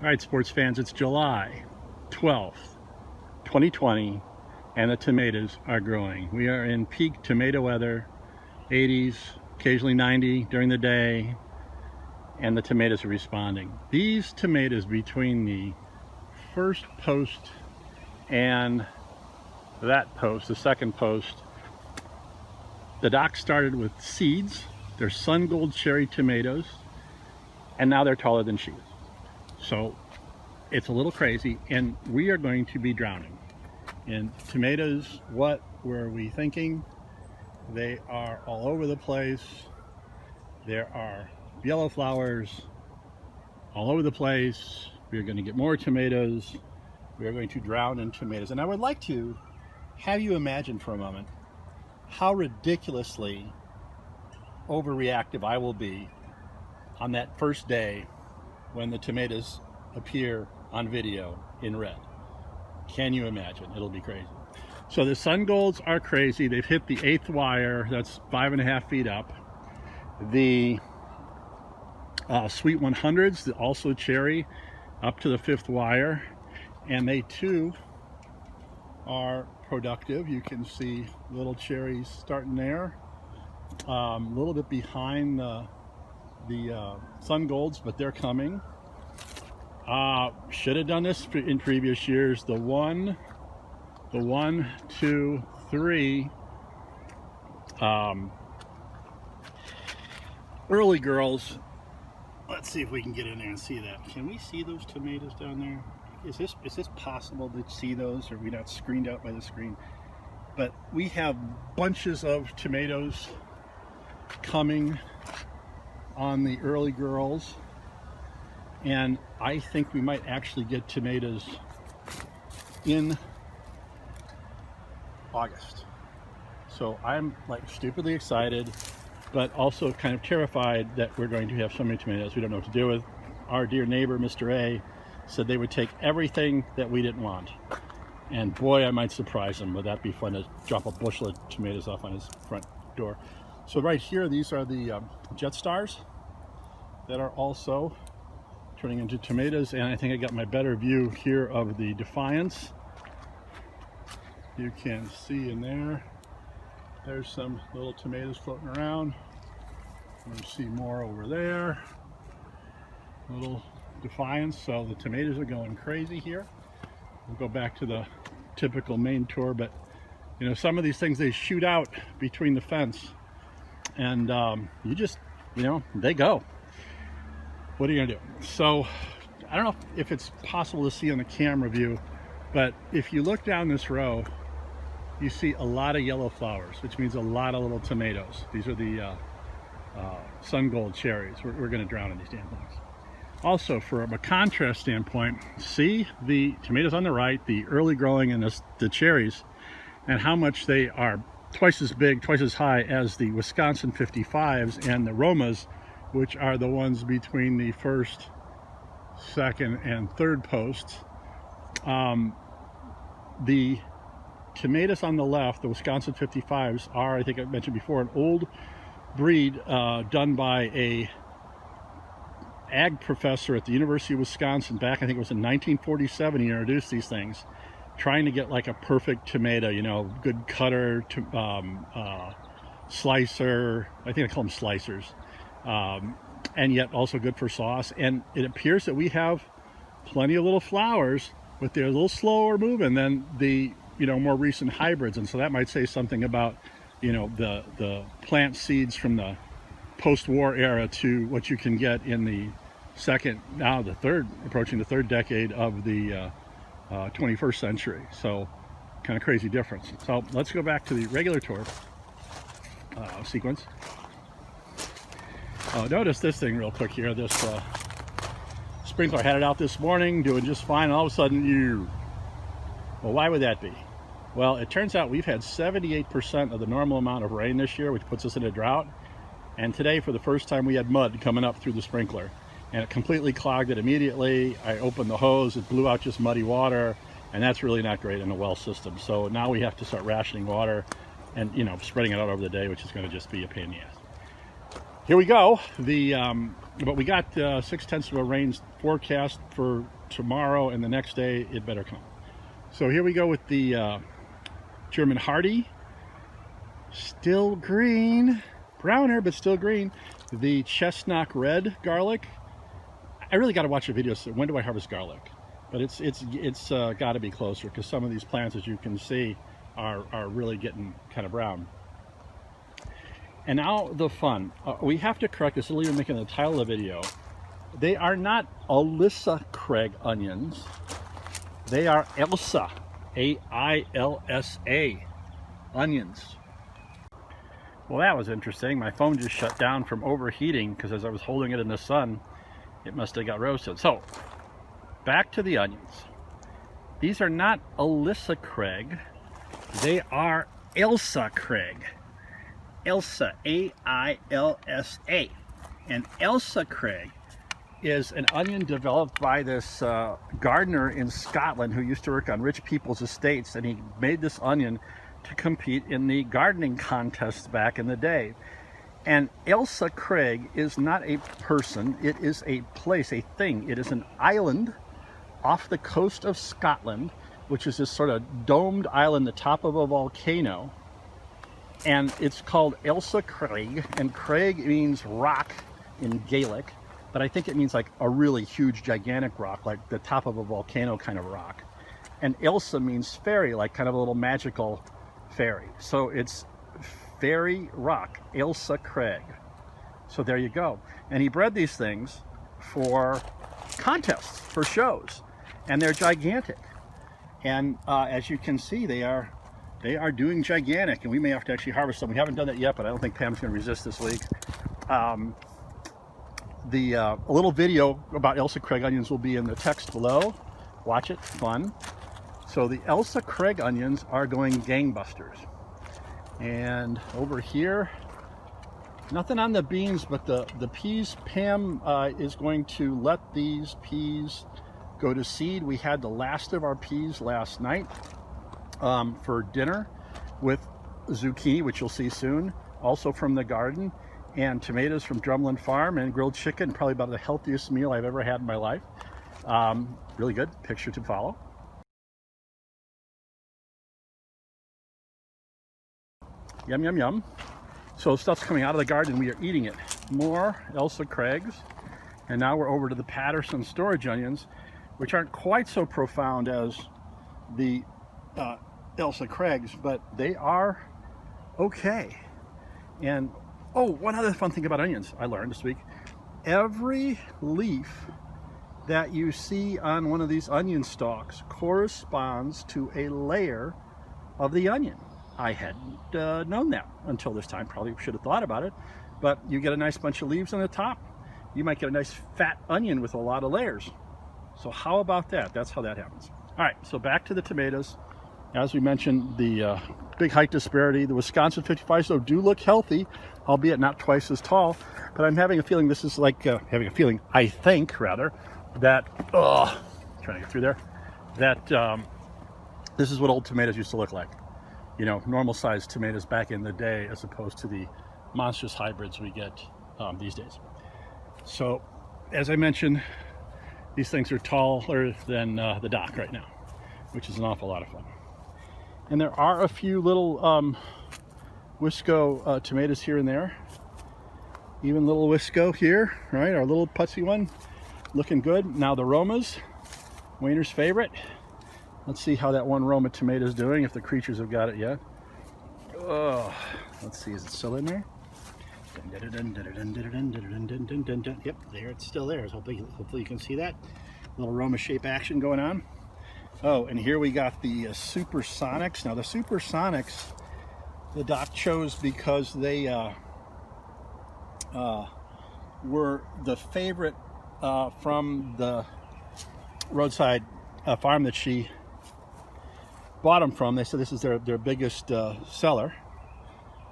All right, sports fans, it's July 12th, 2020, and the tomatoes are growing. We are in peak tomato weather, 80s, occasionally 90 during the day, and the tomatoes are responding. These tomatoes between the first post and that post, the second post, the dock started with seeds. They're sun gold cherry tomatoes, and now they're taller than she is. So it's a little crazy, and we are going to be drowning in tomatoes. What were we thinking? They are all over the place. There are yellow flowers all over the place. We are going to get more tomatoes. We are going to drown in tomatoes. And I would like to have you imagine for a moment how ridiculously overreactive I will be on that first day when the tomatoes appear on video in red. Can you imagine? It'll be crazy. So the sun golds are crazy. They've hit the 8th wire. That's 5.5 feet up. The sweet 100s, also cherry, up to the 5th wire, and they too are productive. You can see little cherries starting there, a little bit behind the sun golds, but they're coming. Should have done this in previous years. The one, 2, 3 early girls. Let's see if we can get in there and see that. Can we see those tomatoes down there? Is this possible to see those? Or are we not screened out by the screen? But we have bunches of tomatoes coming on the early girls, and I think we might actually get tomatoes in August. So I'm like stupidly excited, but also kind of terrified that we're going to have so many tomatoes we don't know what to do with. Our dear neighbor, Mr. A, said they would take everything that we didn't want. And boy, I might surprise him. Would that be fun to drop a bushel of tomatoes off on his front door? So right here, these are the jet stars that are also turning into tomatoes. And I think I got my better view here of the Defiance. You can see in there, there's some little tomatoes floating around. You see more over there. Little Defiance. So the tomatoes are going crazy here. We'll go back to the typical main tour, but you know, some of these things, they shoot out between the fence, and you just, you know, they go. What are you gonna do? So I don't know if it's possible to see on the camera view, but if you look down this row, you see a lot of yellow flowers, which means a lot of little tomatoes. These are the sun gold cherries. We're gonna drown in these damn things. Also, from a contrast standpoint, see the tomatoes on the right, the early growing, and the cherries, and how much they are twice as big, twice as high as the Wisconsin 55s and the Romas, which are the ones between the first, second, and third posts. The tomatoes on the left, the Wisconsin 55s, are, I think I mentioned before, an old breed done by a ag professor at the University of Wisconsin back, I think it was in 1947. He introduced these things, trying to get like a perfect tomato, you know, good cutter, slicer, I think I call them slicers, and yet also good for sauce. And it appears that we have plenty of little flowers, but they're a little slower moving than the, you know, more recent hybrids. And so that might say something about, you know, the plant seeds from the post-war era to what you can get in the second, now the third, approaching the third decade of the 21st century. So kind of crazy difference. So let's go back to the regular tour sequence. Notice this thing real quick here. This sprinkler, had it out this morning doing just fine, and all of a sudden well, why would that be? Well, it turns out we've had 78% of the normal amount of rain this year, which puts us in a drought. And today, for the first time, we had mud coming up through the sprinkler, and it completely clogged it immediately. I opened the hose, it blew out just muddy water, and that's really not great in a well system. So now we have to start rationing water and, you know, spreading it out over the day, which is going to just be a pain in the ass. Here we go. The But we got 6/10 of a rain forecast for tomorrow, and the next day it better come. So here we go with the German hardy, still green, browner but still green. The chestnut red garlic. I really got to watch a video. So when do I harvest garlic? But it's got to be closer, because some of these plants, as you can see, are really getting kind of brown. And now the fun. We have to correct this. I'll even make it in the title of the video. They are not Ailsa Craig onions. They are Ailsa, A-I-L-S-A onions. Well, that was interesting. My phone just shut down from overheating, because as I was holding it in the sun, it must have got roasted. So, back to the onions. These are not Alisa Craig. They are Ailsa Craig. Ailsa, A-I-L-S-A. And Ailsa Craig is an onion developed by this gardener in Scotland who used to work on rich people's estates, and he made this onion to compete in the gardening contests back in the day. And Ailsa Craig is not a person, it is a place, a thing. It is an island off the coast of Scotland, which is this sort of domed island, the top of a volcano. And it's called Ailsa Craig, and Craig means rock in Gaelic, but I think it means like a really huge, gigantic rock, like the top of a volcano kind of rock. And Ailsa means fairy, like kind of a little magical fairy. So it's fairy rock, Ailsa Craig. So there you go. And he bred these things for contests, for shows, and they're gigantic. And as you can see, they are doing gigantic, and we may have to actually harvest them. We haven't done that yet, but I don't think Pam's going to resist this week. A little video about Ailsa Craig onions will be in the text below. Watch it, fun. So the Ailsa Craig onions are going gangbusters. And over here, nothing on the beans, but the peas. Pam is going to let these peas go to seed. We had the last of our peas last night for dinner, with zucchini, which you'll see soon, also from the garden, and tomatoes from Drumlin Farm, and grilled chicken, probably about the healthiest meal I've ever had in my life. Really good, picture to follow. Yum, yum, yum. So stuff's coming out of the garden, we are eating it. More Ailsa Craigs, and now we're over to the Patterson storage onions, which aren't quite so profound as the Ailsa Craigs, but they are okay. And oh, one other fun thing about onions I learned this week. Every leaf that you see on one of these onion stalks corresponds to a layer of the onion. I hadn't known that until this time. Probably should have thought about it. But you get a nice bunch of leaves on the top, you might get a nice fat onion with a lot of layers. So how about that? That's how that happens. All right, so back to the tomatoes. As we mentioned, the big height disparity. The Wisconsin 55s, though, do look healthy, albeit not twice as tall. But I'm having a feeling this is like, I think, rather, that, trying to get through there, that this is what old tomatoes used to look like. You know, normal sized tomatoes back in the day, as opposed to the monstrous hybrids we get these days. So, as I mentioned, these things are taller than the dock right now, which is an awful lot of fun. And there are a few little Wisco tomatoes here and there. Even little Wisco here, right? Our little putsy one, looking good. Now the Romas, Wayner's favorite. Let's see how that one Roma tomato is doing, if the creatures have got it yet. Oh, let's see, is it still in there? Yep, there, it's still there. Hopefully you can see that. Little Roma shape action going on. Oh, and here we got the Supersonics. Now the Supersonics, the doc chose because they were the favorite from the roadside farm that she bought them from. They said this is their biggest seller.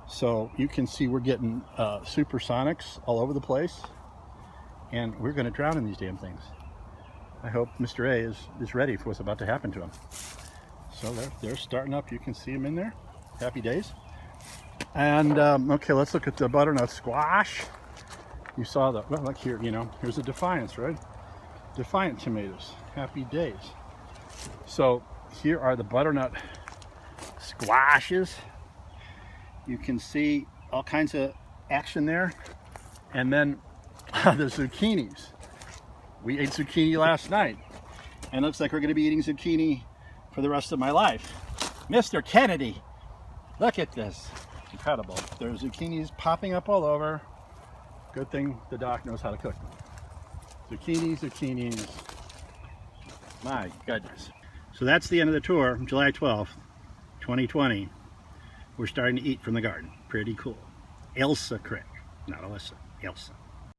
So you can see we're getting Supersonics all over the place, and we're going to drown in these damn things. I hope Mr. A is ready for what's about to happen to him. So they're starting up. You can see them in there. Happy days. And okay, let's look at the butternut squash. You saw the, well, look here, you know, here's a Defiance, right? Defiant tomatoes, happy days. So here are the butternut squashes. You can see all kinds of action there. And then the zucchinis. We ate zucchini last night, and it looks like we're going to be eating zucchini for the rest of my life. Mr. Kennedy, look at this. Incredible. There's zucchinis popping up all over. Good thing the doc knows how to cook them. Zucchinis, zucchinis. My goodness. So that's the end of the tour, July 12th, 2020. We're starting to eat from the garden. Pretty cool. Ailsa Craig, not Alyssa, Ailsa.